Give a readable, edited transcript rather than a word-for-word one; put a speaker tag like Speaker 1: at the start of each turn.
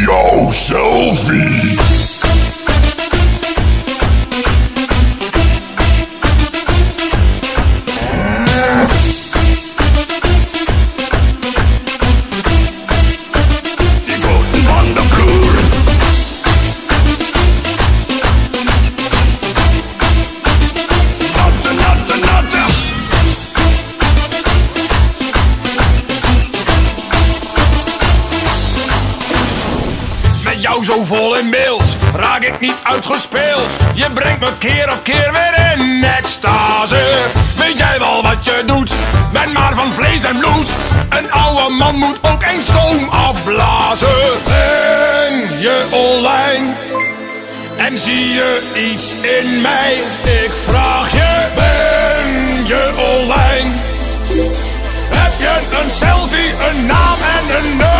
Speaker 1: Yo, selfie.
Speaker 2: Jou zo vol in beeld, raak ik niet uitgespeeld. Je brengt me keer op keer weer in extase. Weet jij wel wat je doet? Ben maar van vlees en bloed. Een oude man moet ook eens stoom afblazen. Ben je online en zie je iets in mij? Ik vraag je, ben je online? Heb je een selfie, een naam en een nummer?